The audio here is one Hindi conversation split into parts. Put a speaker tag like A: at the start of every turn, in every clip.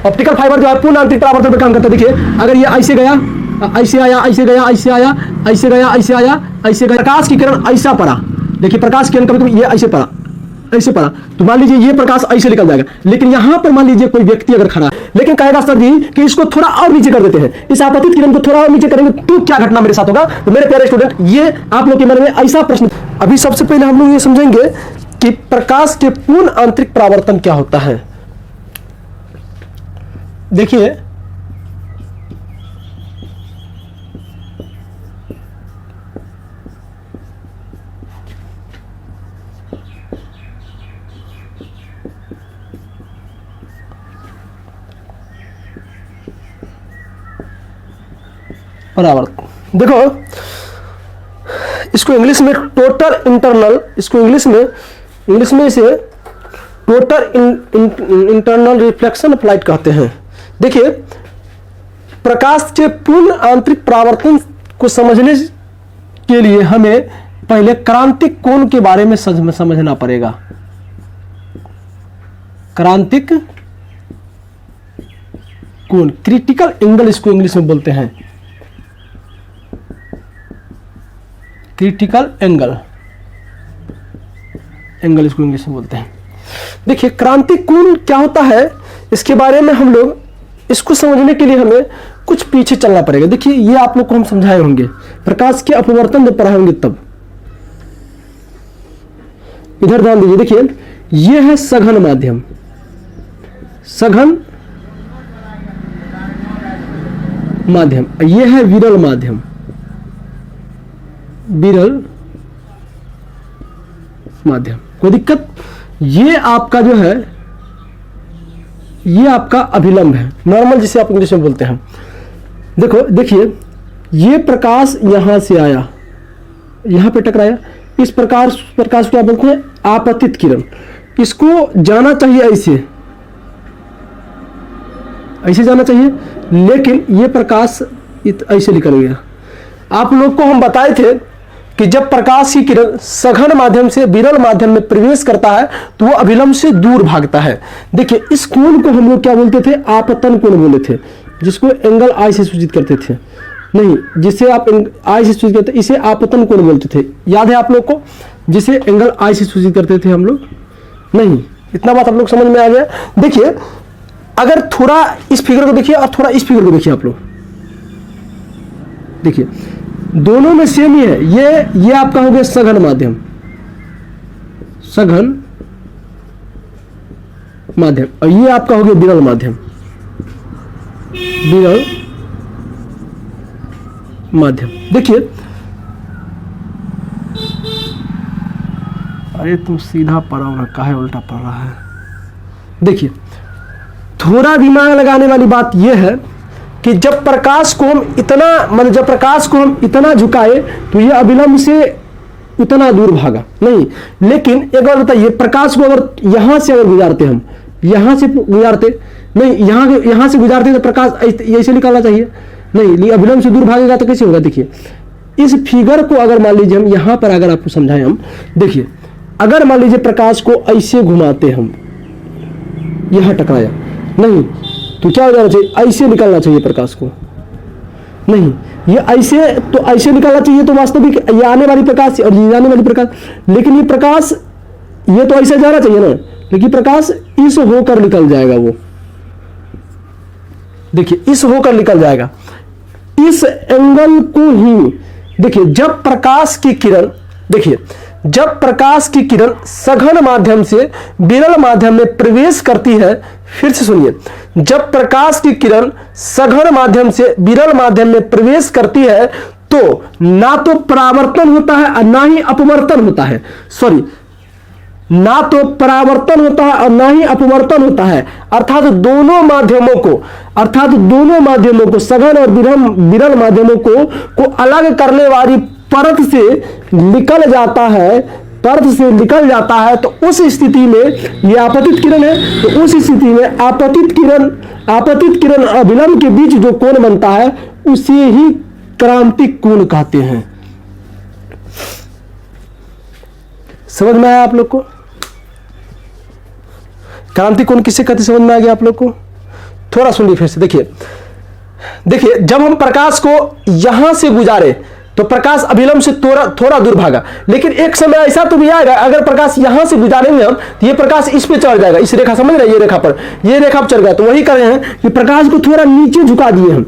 A: ऑप्टिकल फाइबर जो है पूर्ण आंतरिक परावर्तन पर काम करता है। देखिए अगर ये ऐसे गया, ऐसे आया, ऐसे गया, ऐसे आया, ऐसे गया, ऐसे आया, ऐसे गया, प्रकाश की किरण ऐसा पड़ा, देखिए प्रकाश की किरण कभी कभी ये ऐसे पड़ा, ऐसे पड़ा, तो मान लीजिए ये प्रकाश ऐसे निकल जाएगा। लेकिन यहां पर मान लीजिए कोई व्यक्ति अगर खड़ा, लेकिन कहेगा सर जी कि इसको थोड़ा और नीचे कर देते हैं, इस आपतित किरण को थोड़ा और नीचे करेंगे तो क्या घटना मेरे साथ होगा। तो मेरे प्यारे स्टूडेंट, ये आप लोग के मन में ऐसा प्रश्न, अभी सबसे पहले हम लोग ये समझेंगे कि प्रकाश के पूर्ण आंतरिक परावर्तन क्या होता है। देखिए परावर्तन, देखो इसको इंग्लिश में टोटल इंटरनल, इसको इंग्लिश में इसे total internal reflection of light कहते हैं। देखिए प्रकाश के पूर्ण आंतरिक परावर्तन को समझने के लिए हमें पहले क्रांतिक कोण के बारे में समझना पड़ेगा। क्रांतिक कोण, क्रिटिकल एंगल इसको इंग्लिश में बोलते हैं, क्रिटिकल एंगल इसको इंग्लिश में बोलते हैं। देखिए क्रांतिक कोण क्या होता है, इसके बारे में हम लोग, इसको समझने के लिए हमें कुछ पीछे चलना पड़ेगा। देखिए ये आप लोग को हम समझाए होंगे, प्रकाश के अपवर्तन जब पढ़ाए होंगे तब। इधर ध्यान दीजिए, देखिए ये है सघन माध्यम, सघन माध्यम, ये है विरल माध्यम, विरल माध्यम। कोई दिक्कत? ये आपका जो है, ये आपका अभिलंब है, नॉर्मल जिसे आप इंग्लिश में बोलते हैं। देखो देखिए ये प्रकाश यहां से आया, यहां पे टकराया, इस प्रकाश को क्या बोलते हैं, आपतित किरण। इसको जाना चाहिए ऐसे जाना चाहिए, लेकिन ये प्रकाश ऐसे निकल गया। आप लोग को हम बताए थे कि जब प्रकाश की किरण सघन माध्यम से विरल माध्यम में प्रवेश करता है तो वो अभिलंब से दूर भागता है। देखिए इस कोण को हम लोग क्या बोलते थे, आपतन कोण बोले थे, जिसको एंगल आई से सूचित करते थे, नहीं जिसे आप आई से सूचित करते, इसे आपतन कोण बोलते थे। याद है आप लोग को, जिसे एंगल आई से सूचित करते थे हम लोग? नहीं, इतना बात आप लोग समझ में आ गया। देखिए अगर थोड़ा इस फिगर को देखिए और थोड़ा इस फिगर को देखिए, आप लोग देखिए दोनों में सेम ही है। ये आपका हो गया सघन माध्यम, सघन माध्यम, और ये आपका हो गया विरल माध्यम, विरल माध्यम। देखिए अरे तुम सीधा पढ़ो ना, काहे उल्टा पढ़ रहा है। देखिए थोड़ा दिमाग लगाने वाली बात यह है कि जब प्रकाश को हम इतना, मतलब जब प्रकाश को हम इतना झुकाए तो ये अभिलंब से उतना दूर भागा नहीं। लेकिन एक बार बताइए, प्रकाश को अगर यहां से अगर गुजारते, हम यहां से गुजारते नहीं, यहां से गुजारते तो प्रकाश ऐसे निकालना चाहिए, नहीं, अभिलंब से दूर भागेगा तो कैसे होगा। देखिए इस फिगर को अगर मान लीजिए हम यहां पर अगर आपको समझाएं हम, देखिए अगर मान लीजिए प्रकाश को ऐसे घुमाते हम, यहां टकराया नहीं तो क्या हो जाना चाहिए, ऐसे निकालना चाहिए प्रकाश को, नहीं ये ऐसे, तो ऐसे निकालना चाहिए तो वास्तविक ये आने वाली प्रकाश और ये जाने वाली प्रकाश, लेकिन ये प्रकाश ये तो ऐसे जाना चाहिए ना, लेकिन प्रकाश इस होकर निकल जाएगा। वो देखिए इस होकर निकल जाएगा, इस एंगल को ही देखिए। जब प्रकाश की किरण, देखिए जब प्रकाश की किरण सघन माध्यम से विरल माध्यम में प्रवेश करती है, फिर से सुनिए, जब प्रकाश की किरण सघन माध्यम से विरल माध्यम में प्रवेश करती है तो ना तो परावर्तन होता है और ना ही अपवर्तन होता है, सॉरी, ना तो परावर्तन होता है और ना ही अपवर्तन होता है। अर्थात दोनों माध्यमों को सघन और विरल माध्यमों को अलग करने वाली परत से निकल जाता है, तो उस स्थिति में ये आपतित किरण है, तो उस स्थिति में आपतित किरण और अभिलंब के बीच जो कोण बनता है उसे ही क्रांतिक कोण कहते हैं। समझ में आया आप लोग को? क्रांतिक कोण किसे कहते, समझ में आ गया आप लोग को? थोड़ा सुनिए फिर से, देखिए देखिए, जब हम प्रकाश को यहां से गुजारे तो प्रकाश अभिलंब से थोड़ा दूर भागा, लेकिन एक समय ऐसा तो भी आएगा अगर प्रकाश यहां से गुजारेंगे हम तो ये प्रकाश इस पे चढ़ जाएगा, इस रेखा समझ रहे हैं, ये रेखा पर, ये रेखा पर चढ़ गया। तो वही कर रहे हैं कि प्रकाश को थोड़ा नीचे झुका दिए हम,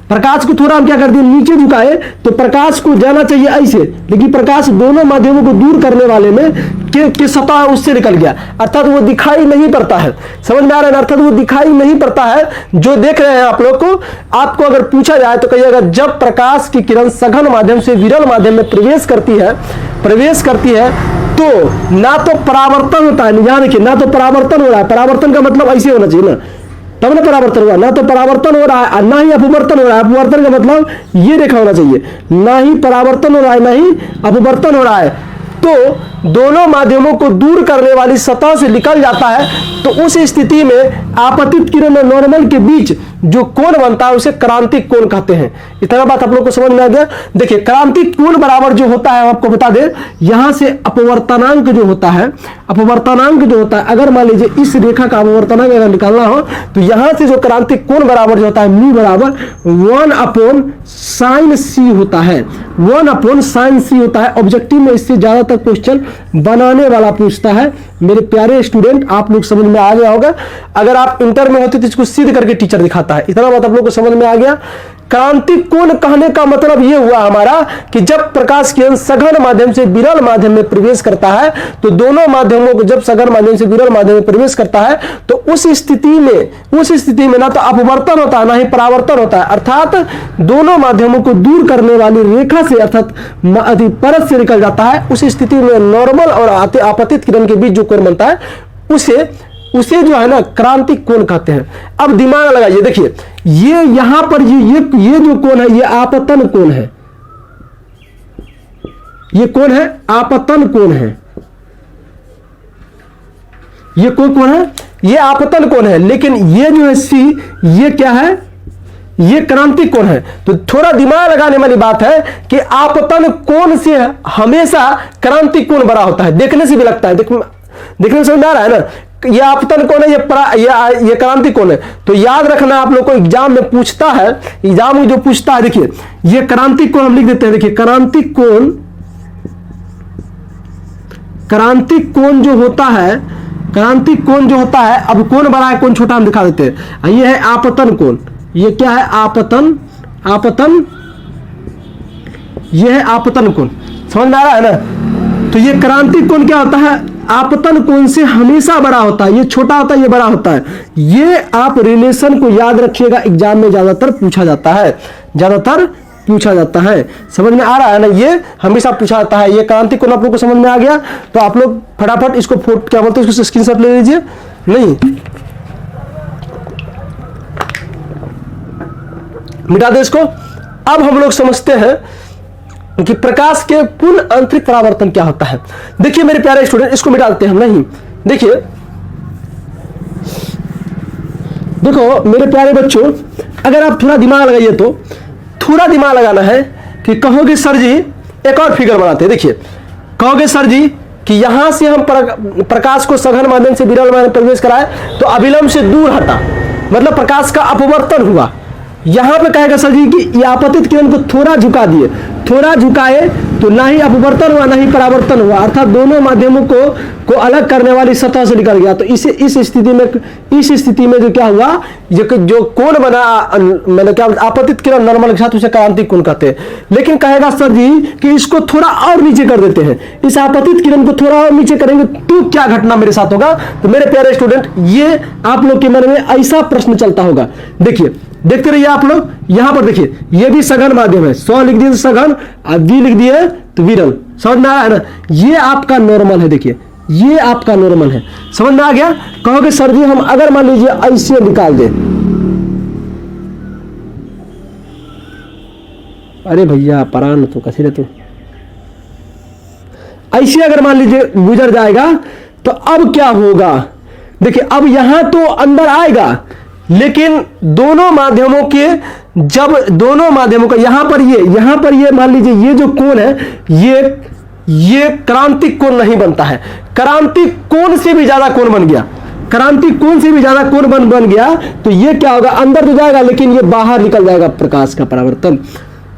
A: प्रकाश को थोड़ा हम क्या कर दिए, नीचे झुकाए, तो प्रकाश को जाना चाहिए ऐसे, लेकिन प्रकाश दोनों माध्यमों को दूर करने वाले में के सतह उससे निकल गया, अर्थात वो दिखाई नहीं पड़ता है। समझ में आ रहा है, अर्थात वो दिखाई नहीं पड़ता है। जो देख रहे हैं आप लोग को, आपको अगर पूछा जाए तो कहिएगा जब प्रकाश की किरण सघन माध्यम से विरल माध्यम में प्रवेश करती है तो ना तो परावर्तन होता है, ध्यान रखिए, ना तो परावर्तन हो रहा है, परावर्तन का मतलब ऐसे होना चाहिए ना, तब ना परावर्तन हुआ, ना तो परावर्तन हो रहा है ना ही अपवर्तन हो रहा है। अपवर्तन का मतलब ये रेखा होना चाहिए, ना ही परावर्तन हो रहा है ना ही अपवर्तन हो रहा है, तो दोनों माध्यमों को दूर करने वाली सतह से निकल जाता है। तो उस स्थिति में आपतित किरण और नॉर्मल के बीच जो कोण बनता है उसे क्रांतिक कोण कहते हैं। इतना बात आप लोग को समझ में आ गया। देखिए क्रांतिक कोण बराबर जो होता है, आपको बता दें, यहां से अपवर्तनांक जो होता है, अगर मान लीजिए इस रेखा का अपवर्तनांक अगर निकालना हो तो यहां से जो क्रांतिक कोण बराबर जो होता है, म्यू बराबर 1/sin c होता है, 1/sin c होता है। ऑब्जेक्टिव में इससे ज्यादातर क्वेश्चन बनाने वाला पूछता है। मेरे प्यारे स्टूडेंट, आप लोग समझ में आ गया होगा। अगर आप इंटर में होते तो इसको सिद्ध करके टीचर दिखाता है। इतना बात आप लोग को समझ में आ गया। क्रांतिक कोण कहने का मतलब यह हुआ हमारा कि जब प्रकाश किरण सघन माध्यम से विरल माध्यम में प्रवेश करता है तो दोनों माध्यमों को, जब सघन माध्यम से विरल माध्यम में प्रवेश करता है तो उस स्थिति में ना तो अपवर्तन होता है ना ही परावर्तन होता है, अर्थात दोनों माध्यमों को दूर करने वाली रेखा से, अर्थात परत से निकल जाता है। उस स्थिति में नॉर्मल और आपतित किरण के बीच जो कोण बनता है उसे जो है ना क्रांतिक कोण कहते हैं। अब दिमाग लगाइए, देखिए ये यहां पर ये जो कोण है ये आपतन कोण है, ये कोण है आपतन कोण है, ये कोण है, ये आपतन कोण है। लेकिन ये जो है सी, ये क्या है, ये क्रांतिक कोण है। तो थोड़ा दिमाग लगाने वाली बात है कि आपतन कोण से हमेशा क्रांतिक कोण बड़ा होता है, देखने से भी लगता है, देखने में समझ आ रहा है ना। ये आपतन कोण है, ये क्रांतिक कोण है। तो याद रखना, आप लोग को एग्जाम में पूछता है, एग्जाम में जो पूछता है, देखिए ये क्रांतिक कोण हम लिख देते हैं। देखिए क्रांतिक कोण जो होता है, अब कोण बड़ा है कोण छोटा हम दिखा देते हैं। ये है आपतन कोण, ये क्या है, आपतन, ये है आपतन कोण, समझ में आ रहा है ना। तो ये क्रांतिक कोण क्या होता है, आपतन कोण से हमेशा बड़ा होता है, ये छोटा होता है, ये बड़ा होता है। ये आप रिलेशन को याद रखिएगा, एग्जाम में ज्यादातर पूछा जाता है, समझ में आ रहा है ना। ये हमेशा पूछा जाता है। ये क्रांतिक कोण आप लोग को समझ में आ गया तो आप लोग फटाफट इसको क्या बोलते हैं, इसको स्क्रीनशॉट ले लीजिए। नहीं मिटा दे इसको। अब हम लोग समझते हैं कि प्रकाश के पूर्ण आंतरिक परावर्तन क्या होता है। देखिए मेरे प्यारे स्टूडेंट, इसको मिटा देते हैं हम। नहीं देखिए, देखो मेरे प्यारे बच्चों, अगर आप थोड़ा दिमाग लगाइए तो थोड़ा दिमाग लगाना है कि कहोगे सर जी एक और फिगर बनाते हैं। देखिए कहोगे सर जी कि यहां से हम प्रकाश को सघन माध्यम से विरल माध्यम में प्रवेश कराए तो अभिलंब से दूर हटा, मतलब प्रकाश का अपवर्तन हुआ। यहां पे कहेगा सर जी कि आपतित किरण को थोड़ा झुका दिए, थोड़ा झुकाए तो ना ही अपवर्तन हुआ ना ही परावर्तन हुआ, अर्थात दोनों माध्यमों को अलग करने वाली सतह से निकल गया। तो इस स्थिति में जो क्या हुआ, जो कोण बना, मतलब क्या आपतित किरण नॉर्मल के साथ उसे क्रांतिक कोण कहते हैं। लेकिन कहेगा सर जी कि इसको थोड़ा और नीचे कर देते हैं, इस आपतित किरण को थोड़ा और नीचे करेंगे तो क्या घटना मेरे साथ होगा। तो मेरे प्यारे स्टूडेंट, ये आप लोग के मन में ऐसा प्रश्न चलता होगा। देखिए देखते रहिए आप लोग। यहां पर देखिए ये भी सघन माध्यम है, 100 लिख दिए सघन, वी लिख दिए तो विरल, समझ में आ रहा है ना। ये आपका नॉर्मल है, देखिए ये आपका नॉर्मल है, समझ में आ गया। कहोगे सर जी हम अगर मान लीजिए ऐसे निकाल दे, अरे भैया परान तो कैसे रहते, ऐसे अगर मान लीजिए गुजर जाएगा तो अब क्या होगा। देखिए अब यहां तो अंदर आएगा, लेकिन दोनों माध्यमों का यहां पर ये मान लीजिए ये जो कोण है ये क्रांतिक कोण नहीं बनता है, क्रांतिक कोण से भी ज्यादा कोण बन गया। क्रांति कोण से भी ज्यादा कोण बन गया तो ये क्या होगा, अंदर तो जाएगा लेकिन ये बाहर निकल जाएगा, प्रकाश का परावर्तन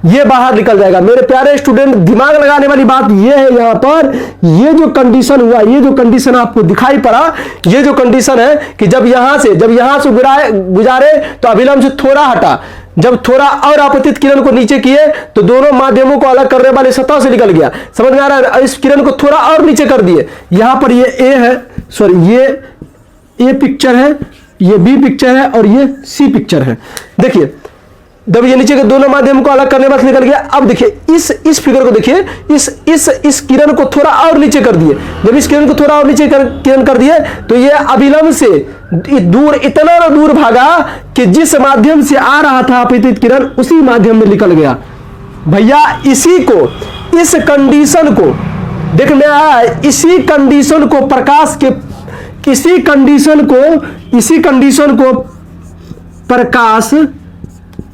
A: ये बाहर निकल जाएगा। मेरे प्यारे स्टूडेंट, दिमाग लगाने वाली बात ये है यहाँ पर, ये जो कंडीशन हुआ, ये जो कंडीशन आपको दिखाई पड़ा, ये जो कंडीशन है कि जब यहां से गुजारे तो अभिलंब से थोड़ा हटा, जब थोड़ा और आपतित किरण को नीचे किए तो दोनों माध्यमों को अलग करने वाले सतह से निकल गया। समझ में आ रहा है? इस किरण को थोड़ा और नीचे कर दिए, यहां पर ये ए है, सॉरी ये ए पिक्चर है, ये बी पिक्चर है और ये सी पिक्चर है। देखिए जब ये नीचे के दोनों माध्यम को अलग करने वाले निकल गया। अब देखिए इस फिगर को देखिए, इस किरण को थोड़ा और नीचे कर दिए, जब इस किरण को थोड़ा और नीचे किरण कर दिए तो ये अभिलंब से दूर, इतना दूर भागा कि जिस माध्यम से आ रहा था आपतित किरण उसी माध्यम में निकल गया। भैया इसी को, इस कंडीशन को देख में आया, इसी कंडीशन को प्रकाश के, इसी कंडीशन को प्रकाश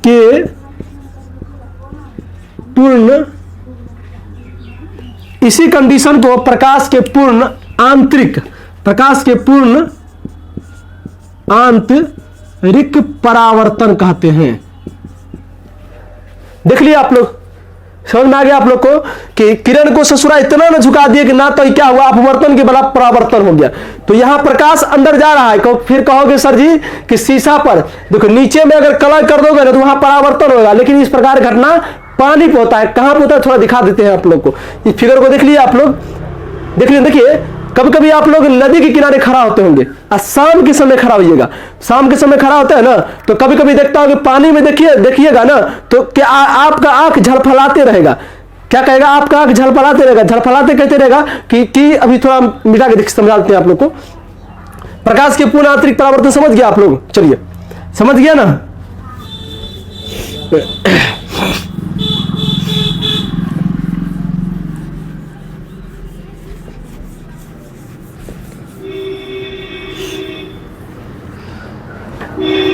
A: के पूर्ण, इसी कंडीशन को प्रकाश के पूर्ण आंतरिक परावर्तन कहते हैं। देख लिया आप लोग, समझ में आ गया आप लोग को कि किरण को ससुरा इतना न झुका दिए कि ना तो क्या हुआ, अपवर्तन के बड़ा परावर्तन हो गया। तो यहां प्रकाश अंदर जा रहा है, फिर कहोगे सर जी कि शीशा पर देखो नीचे में अगर कलर कर दोगे ना तो वहां परावर्तन होगा, लेकिन इस प्रकार घटना पानी पे होता है। कहां पे होता है थोड़ा दिखा देते हैं आप लोग को, इस फिगर को देख लिए आप लोग, देखिए कभी कभी आप लोग नदी के किनारे खड़ा होते होंगे और शाम के समय खड़ा होइएगा, शाम के समय खड़ा होता है ना तो कभी कभी देखता होगा पानी में देखिएगा ना तो क्या आपका आंख झलफलाते रहेगा। क्या कहेगा, आपका आंख झलफलाते रहेगा, झलफलाते कहते रहेगा कि अभी थोड़ा मिटा के समझाते हैं आप लोग को। प्रकाश के पूर्ण आंतरिक परावर्तन समझ गया आप लोग? चलिए समझ गया ना।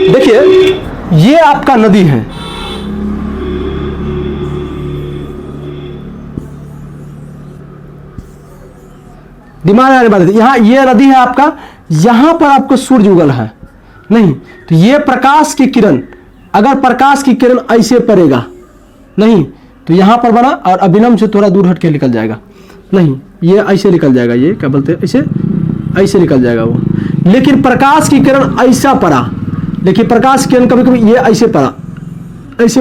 A: देखिए ये आपका नदी है, दिमाग आने वाली यहां ये नदी है आपका, यहां पर आपको सूर्य उगल है नहीं, तो ये प्रकाश की किरण, अगर प्रकाश की किरण ऐसे पड़ेगा नहीं तो यहां पर बना और अभिलंब से थोड़ा दूर हट के निकल जाएगा, नहीं ये ऐसे निकल जाएगा, ये क्या बोलते हैं ऐसे निकल जाएगा वो। लेकिन प्रकाश की किरण ऐसा पड़ा, देखिए प्रकाश किरण कभी कभी ये ऐसे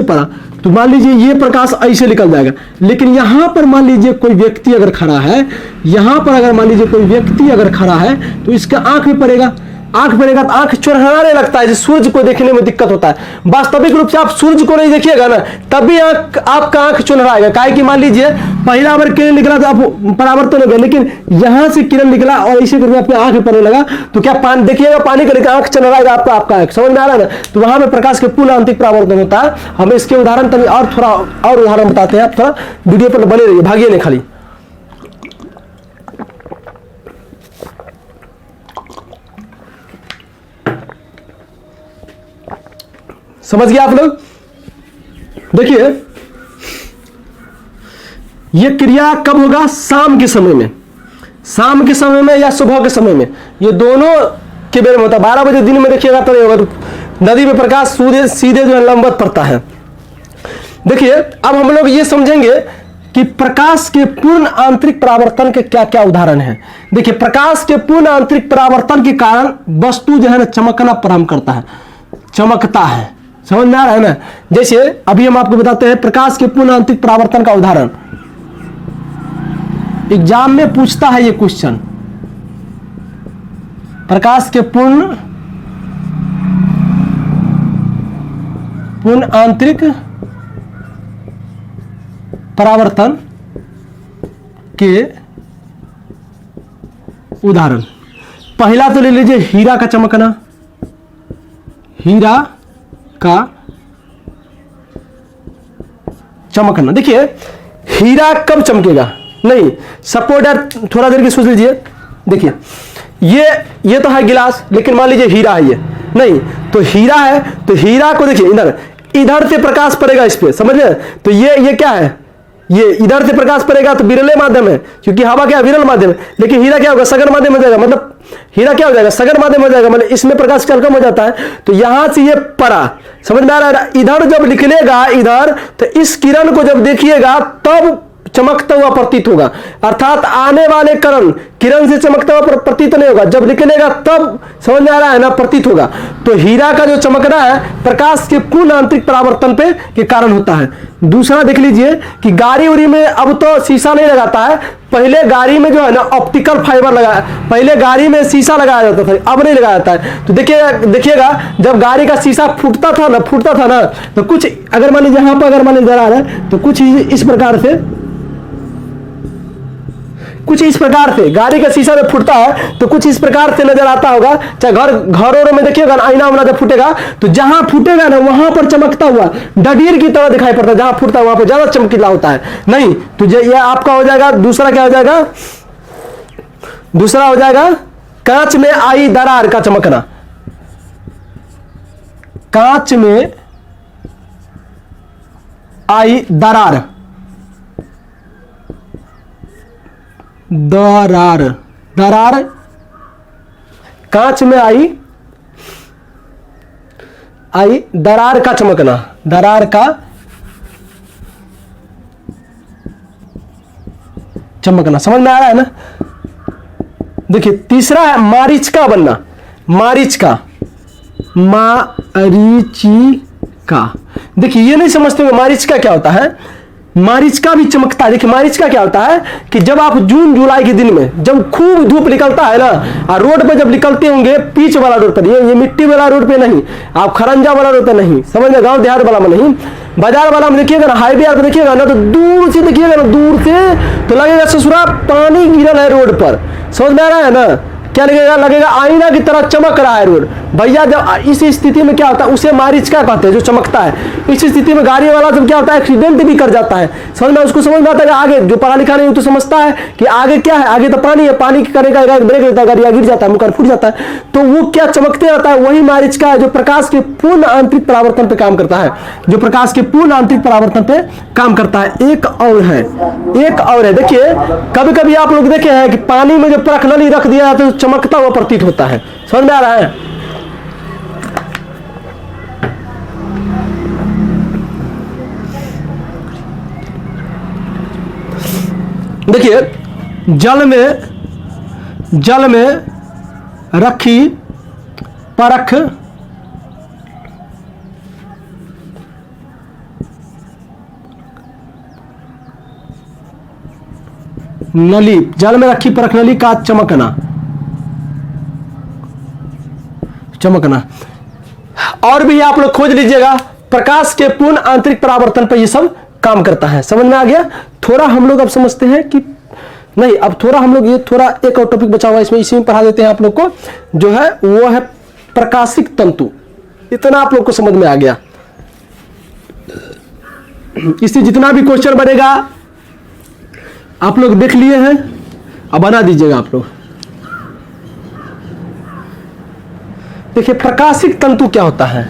A: पड़ा तो मान लीजिए ये प्रकाश ऐसे निकल जाएगा। लेकिन यहां पर मान लीजिए कोई व्यक्ति अगर खड़ा है, यहां पर अगर मान लीजिए कोई व्यक्ति अगर खड़ा है तो इसका आंख में पड़ेगा, तो आंख चुनहाने लगता है, सूर्य को देखने में दिक्कत होता है। वास्तविक रूप से आप सूर्य को नहीं देखिएगा ना तब भी आपका आंख चुनहाएगा, काहे कि मान लीजिए पहला बार किरण निकला तो आप परावर्तन हो गया, लेकिन यहां से किरण निकला और ऐसे करके अपने आंख में पड़ने लगा तो क्या पानी देखिएगा, पानी का लेकर आंख चुनहाएगा आपका आंख, समझ में आ रहा है ना। तो वहां पर प्रकाश के पूर्ण आंतरिक परावर्तन होता है। हमें इसके उदाहरण तभी और थोड़ा और उदाहरण बताते हैं, आप थोड़ा वीडियो पर बने रहिए, भागिए नहीं खाली। समझ गया आप लोग? देखिए यह क्रिया कब होगा, शाम के समय में या सुबह के समय में, ये दोनों के बेर में होता है। 12 बजे दिन में देखिएगा तो नहीं होगा, नदी में प्रकाश सीधे जो है लंबवत पड़ता है। देखिए अब हम लोग ये समझेंगे कि प्रकाश के पूर्ण आंतरिक परावर्तन के क्या क्या उदाहरण हैं। देखिए प्रकाश के पूर्ण आंतरिक परावर्तन के कारण वस्तु जो है ना चमकना प्रारंभ करता है, चमकता है, समझ में आ रहा है ना। जैसे अभी हम आपको बताते हैं प्रकाश के पूर्ण आंतरिक परावर्तन का उदाहरण, एग्जाम में पूछता है ये क्वेश्चन, प्रकाश के पूर्ण आंतरिक परावर्तन के उदाहरण। पहला तो ले लीजिए हीरा का चमकना, हीरा का चमकना। देखिए हीरा कब चमकेगा, नहीं सपोर्ट यार थोड़ा देर की सोच लीजिए। देखिए ये तो है गिलास, लेकिन मान लीजिए हीरा है, ये नहीं तो हीरा है, तो हीरा को देखिए इधर से प्रकाश पड़ेगा इस पे, समझ रहे। तो ये क्या है, ये इधर से प्रकाश पड़ेगा तो विरले माध्यम है, क्योंकि हवा क्या विरल माध्यम है, लेकिन हीरा क्या होगा सघन माध्यम हो जाएगा, मतलब हीरा क्या हो जाएगा सघन माध्यम हो जाएगा, मतलब इसमें प्रकाश कल कम हो जाता है। तो यहां से ये पड़ा, समझ में आ रहा है। इधर जब निकलेगा इधर, तो इस किरण को जब देखिएगा तब चमकता हुआ प्रतीत होगा, अर्थात आने वाले किरण से चमकता हुआ प्रतीत नहीं होगा, जब निकलेगा तब समझ में आ रहा है ना प्रतीत होगा। तो हीरा का जो चमकना है प्रकाश के पूर्ण आंतरिक परावर्तन पे के कारण होता है। दूसरा देख लीजिए कि गाड़ी उड़ी में अब तो शीशा नहीं लगाता है, पहले गाड़ी में जो है ना ऑप्टिकल फाइबर लगाया, पहले गाड़ी में शीशा लगाया जाता था, अब नहीं लगाया जाता है। तो देखिएगा जब गाड़ी का शीशा फूटता था ना, तो कुछ अगर मान लीजिए यहाँ पर अगर मान लीजिए नजर आ रहा है, तो कुछ इस प्रकार से गाड़ी का शीशा जब फूटता है तो कुछ इस प्रकार से नजर आता होगा। चाहे घरों में देखिएगा आईना वाला जब फूटेगा तो जहां फूटेगा ना वहां पर चमकता हुआ डडीर की तरह दिखाई पड़ता है, जहां फूटता है वहां पर ज्यादा चमकीला होता है। नहीं तो ये आपका हो जाएगा, दूसरा क्या हो जाएगा, दूसरा हो जाएगा कांच में आई दरार का चमकना। कांच में आई दरार, दरार कांच में आई दरार का चमकना, दरार का चमकना, समझ में आ रहा है ना। देखिए तीसरा है मारीचिका बनना, मारीचिका, देखिए ये नहीं समझते हो मारीचिका क्या होता है। मारीचिका भी चमकता है। देखिए मारीचिका क्या होता है कि जब आप जून जुलाई के दिन में जब खूब धूप निकलता है ना, और रोड पे जब निकलते होंगे पीच वाला रोड पर, ये मिट्टी वाला रोड पे नहीं, आप खरंजा वाला रोड पे नहीं, समझ में, गांव देहात वाला में नहीं, बाजार वाला में देखिएगा ना, हाईवे पर देखिएगा ना, तो दूर से देखिएगा ना, दूर से तो लगेगा ससुरा पानी गिरल है रोड पर, समझ में आ रहा है ना। क्या लगेगा आईना की तरह चमक रहा है रोड। भैया जब इस स्थिति में क्या होता है उसे मारीचिका कहते हैं, जो चमकता है। इस स्थिति में गाड़ी वाला जब क्या होता है एक्सीडेंट भी कर जाता है, समझ में, उसको समझ में आता है कि आगे जो पढ़ा लिखा नहीं तो समझता है कि आगे क्या है, आगे तो पानी है, पानी करेगा ब्रेक लेता है, गाड़ी गिर जाता है, मुकर फूट जाता है, तो वो क्या चमकते रहता है, वही मारीचिका है जो प्रकाश के पूर्ण आंतरिक परावर्तन पे काम करता है, जो प्रकाश के पूर्ण आंतरिक परावर्तन पे काम करता है। एक और है, देखिए कभी कभी आप लोग देखे हैं कि पानी में जो परखनली रख दिया तो चमकता हुआ प्रतीत होता है, समझ में आ रहा है। देखिए जल में रखी परख नली, जल में रखी परख नली का चमकना। और भी आप लोग खोज लीजिएगा, प्रकाश के पूर्ण आंतरिक परावर्तन पर ये सब काम करता है। समझ में आ गया। थोड़ा हम लोग अब समझते हैं कि नहीं, अब थोड़ा हम लोग ये थोड़ा एक और टॉपिक बचा हुआ है, इसमें इसी में पढ़ा देते हैं आप लोग को, जो है वो है प्रकाशिक तंतु। इतना आप लोग को समझ में आ गया। इससे जितना भी क्वेश्चन बनेगा आप लोग देख लिए हैं, अब बना दीजिएगा आप लोग। देखिए प्रकाशिक तंतु क्या होता है।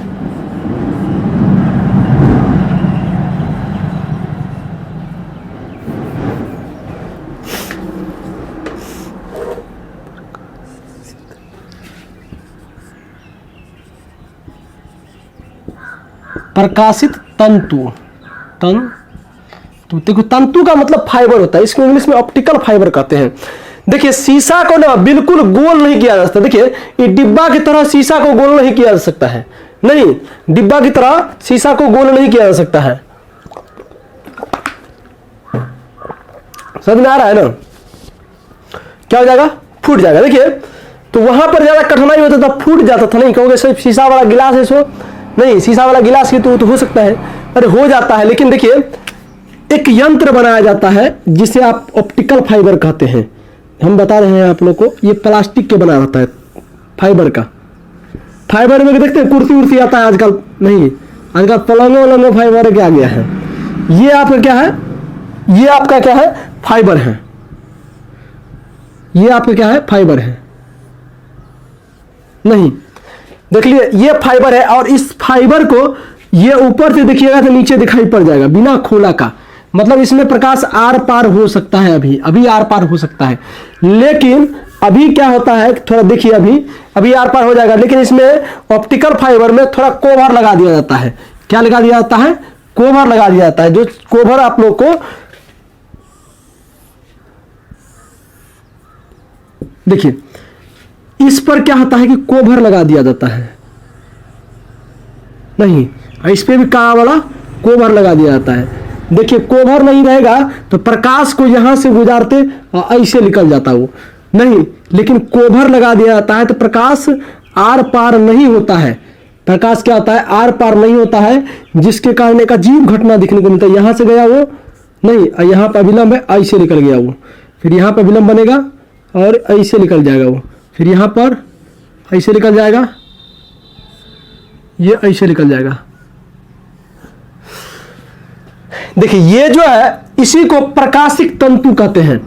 A: प्रकाशित तंतु, देखो तंतु का मतलब फाइबर होता है, इसको इंग्लिश में ऑप्टिकल फाइबर कहते हैं। देखिए शीशा को ना बिल्कुल गोल नहीं किया जा सकता। देखिए ये डिब्बा की तरह शीशा को गोल नहीं किया जा सकता है, नहीं, डिब्बा की तरह शीशा को गोल नहीं किया जा सकता है। समझ में आ रहा है ना। क्या हो जाएगा, फूट जाएगा। देखिए तो वहां पर ज्यादा कठिनाई होता था, फूट जाता था। नहीं कहोगे सिर्फ शीशा वाला गिलास है सो, नहीं, शीशा वाला गिलास की तो हो सकता है, अरे हो जाता है। लेकिन देखिए एक यंत्र बनाया जाता है जिसे आप ऑप्टिकल फाइबर कहते हैं। हम बता रहे हैं आप लोग को, ये प्लास्टिक के बना रहता है, फाइबर का। फाइबर में देखते हैं कुर्सी उर्सी आता है आजकल, नहीं, आजकल पलंगो वलंगो फाइबर के आ गया है। ये आपका क्या है, ये आपका क्या है, फाइबर है। ये आपका क्या है, फाइबर है। नहीं, देख लिए ये फाइबर है, और इस फाइबर को ये ऊपर से देखिएगा तो नीचे दिखाई पड़ जाएगा बिना खोला का। मतलब इसमें प्रकाश आर पार हो सकता है, अभी आर पार हो सकता है। लेकिन अभी क्या होता है, थोड़ा देखिए, अभी आर पार हो जाएगा, लेकिन इसमें ऑप्टिकल फाइबर में थोड़ा कोवर लगा दिया जाता है। क्या लगा दिया जाता है? कोवर लगा दिया जाता है। जो कोवर आप लोग को देखिए, इस पर क्या होता है कि कोवर लगा दिया जाता है, नहीं, इस पे भी कहाँ वाला कोवर लगा दिया जाता है। देखिए, कोवर नहीं रहेगा तो प्रकाश को यहां से गुजारते ऐसे निकल जाता वो, नहीं, लेकिन कोवर लगा दिया जाता है तो प्रकाश आर पार नहीं होता है। प्रकाश क्या होता है? आर पार नहीं होता है, जिसके कारण एक अजीब घटना दिखने को मिलता है। यहां से गया वो, नहीं, यहां पर विलंब है, ऐसे निकल गया वो, फिर यहां पर विलंब बनेगा और ऐसे निकल जाएगा वो, फिर यहां पर ऐसे निकल जाएगा, ये ऐसे निकल जाएगा। देखिए, ये जो है इसी को प्रकाशिक तंतु कहते हैं।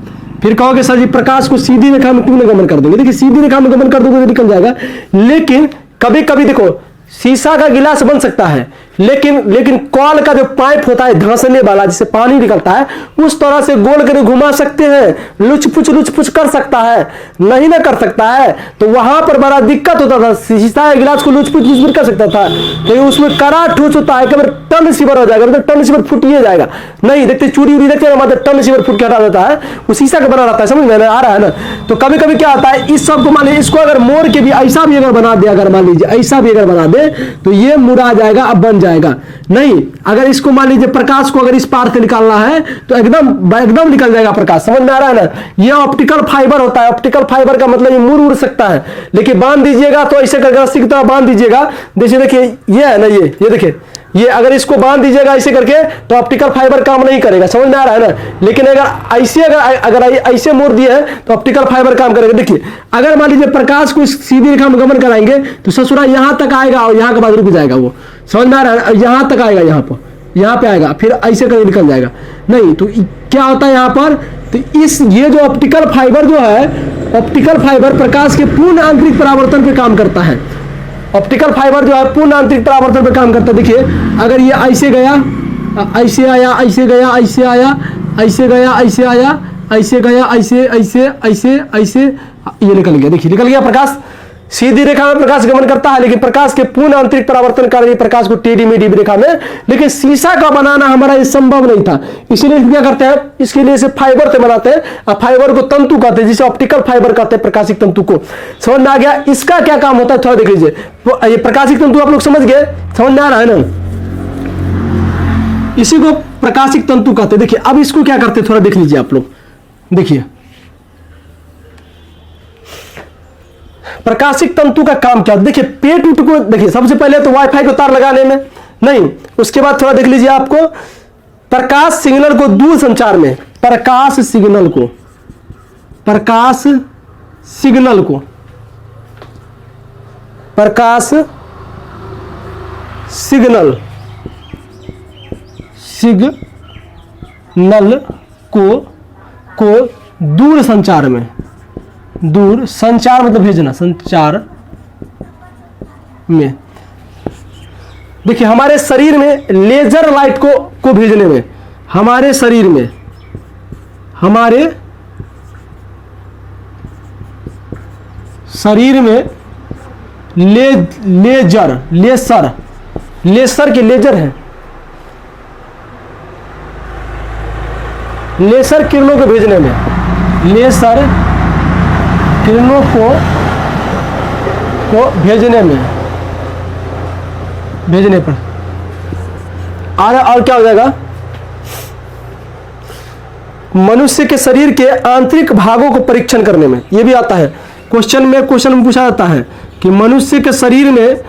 A: फिर कहोगे सर जी प्रकाश को सीधी रेखा में क्यों नहीं गमन कर दोगे? देखिए, सीधी रेखा में गमन कर दोगे तो निकल जाएगा, लेकिन कभी कभी देखो, शीशा का गिलास बन सकता है, लेकिन कॉल का जो पाइप होता है धंसने वाला, जिससे पानी निकलता है, उस तरह से गोल करके घुमा सकते हैं, लुच-पुच कर सकता है, नहीं ना कर सकता है, तो वहां पर बड़ा दिक्कत होता था। शीशा के गिलास को लुच-पुच कर सकता था, तो उसमें कड़ा ठोस होता है, कभी टन सिवर हो जाएगा, मतलब टन सिवर फूट जाएगा। नहीं देखते, चूड़ी उड़ी देखते हैं, टन सिवर फूट के हटा देता है, वो शीशा का बना रहता है, समझ में आ रहा है ना? तो कभी कभी क्या होता है, इस सब को मान लीजिए, इसको अगर मोड़ के भी ऐसा भी अगर बना दे, अगर मान लीजिए ऐसा भी अगर बना दे, तो ये मुड़ा जाएगा, अब बन जाएगा। नहीं, अगर इसको मान लीजिए प्रकाश को अगर इस पार से निकालना है तो एकदम निकल जाएगा प्रकाश, समझ में आ रहा है ना? ये ऑप्टिकल फाइबर होता है। ऑप्टिकल फाइबर का मतलब ये मुड़ उड़ सकता है, लेकिन बांध दीजिएगा तो ऐसे करके रस्सी की तरह बांध दीजिएगा। जैसे देखिए, ये है ना, ये देखिए, ये अगर इसको बांध दीजिएगा ऐसे करके तो ऑप्टिकल फाइबर काम नहीं करेगा, समझ में आ रहा है ना? लेकिन अगर ऐसे मोड़ दिए हैं तो ऑप्टिकल फाइबर काम करेगा। देखिए, अगर मान लीजिए प्रकाश को सीधी रेखा में गमन कराएंगे तो ससुरा यहां तक आएगा और यहां के बाद रुक जाएगा वो, समझ में आ रहा है? यहां तक आएगा, यहां पे आएगा, फिर ऐसे करके निकल जाएगा। नहीं तो क्या होता है यहां पर, तो ये जो ऑप्टिकल फाइबर जो है, ऑप्टिकल फाइबर प्रकाश के पूर्ण आंतरिक परावर्तन पे काम करता है। ऑप्टिकल फाइबर जो है पूर्ण आंतरिक परावर्तन पे काम करता है। देखिए, अगर ये ऐसे गया, ऐसे आया, ऐसे गया, ऐसे आया, ऐसे गया, ऐसे आया, ऐसे गया, ऐसे ये निकल गया। देखिए, निकल गया प्रकाश। सीधी रेखा में प्रकाश गमन करता है, लेकिन प्रकाश के पूर्ण आंतरिक परावर्तन कर रही प्रकाश को टेढ़ी मेढ़ी रेखा में, लेकिन शीशा का बनाना हमारा ये संभव नहीं था। इसीलिए क्या करते हैं, इसके लिए इसे फाइबर से बनाते हैं, और फाइबर को तंतु कहते हैं, जिसे ऑप्टिकल फाइबर कहते हैं, प्रकाशिक तंतु को। समझ में आ गया? इसका क्या काम होता है थोड़ा देख लीजिए। ये प्रकाशिक तंतु आप लोग समझ गए, समझ में आ रहा है ना? इसी को प्रकाशिक तंतु कहते हैं। देखिए, अब इसको क्या करते हैं थोड़ा देख लीजिए आप लोग। देखिए, प्रकाशिक तंतु का काम क्या? देखिए, पेट उठ को देखिए, सबसे पहले तो वाईफाई को तार लगाने में नहीं, उसके बाद थोड़ा देख लीजिए आपको प्रकाश सिग्नल को दूर संचार में, प्रकाश सिग्नल को प्रकाश सिग्नल को दूर संचार में, दूर संचार मतलब भेजना, संचार में। देखिए, हमारे शरीर में लेजर लाइट को भेजने में, हमारे शरीर में लेसर के लेजर है, लेसर किरणों को भेजने में, लेसर किरणों को भेजने पर और क्या हो जाएगा, मनुष्य के शरीर के आंतरिक भागों को परीक्षण करने में। यह भी आता है क्वेश्चन में पूछा जाता है कि मनुष्य के शरीर में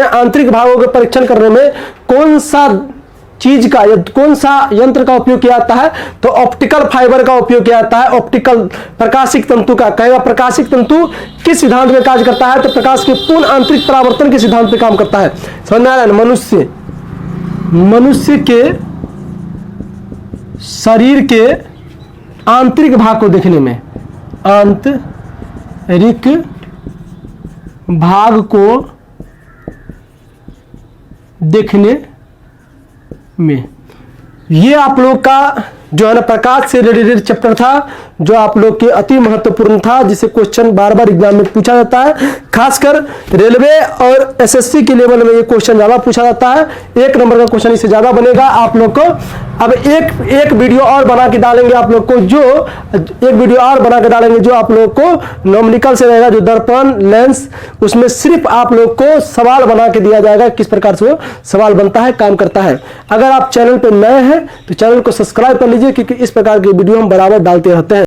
A: आंतरिक भागों के परीक्षण करने में कौन सा चीज का या कौन सा यंत्र का उपयोग किया जाता है, तो ऑप्टिकल फाइबर का उपयोग किया जाता है, ऑप्टिकल प्रकाशिक तंतु का। कहेगा प्रकाशिक तंतु किस सिद्धांत में कार्य करता है, तो प्रकाश के पूर्ण आंतरिक परावर्तन के सिद्धांत पे काम करता है। समझ में आ रहा है? मनुष्य के शरीर के आंतरिक भाग को देखने में, आंतरिक भाग को देखने में ये आप लोग का जो है ना प्रकाश से रिलेटेड चैप्टर था, जो आप लोग के अति महत्वपूर्ण था, जिसे क्वेश्चन बार बार एग्जाम में पूछा जाता है। खासकर रेलवे और एसएससी के लेवल में ये क्वेश्चन ज्यादा पूछा जाता है। 1 नंबर का क्वेश्चन इससे ज्यादा बनेगा आप लोग को। अब एक वीडियो और बना के डालेंगे आप लोग को, जो आप लोग को नॉमिनिकल से रहेगा, जो दर्पण लेंस, उसमें सिर्फ आप लोग को सवाल बना के दिया जाएगा, किस प्रकार से वो सवाल बनता है, काम करता है। अगर आप चैनल पर नए हैं तो चैनल को सब्सक्राइब कर लीजिए, क्योंकि इस प्रकार की वीडियो हम बराबर डालते रहते हैं।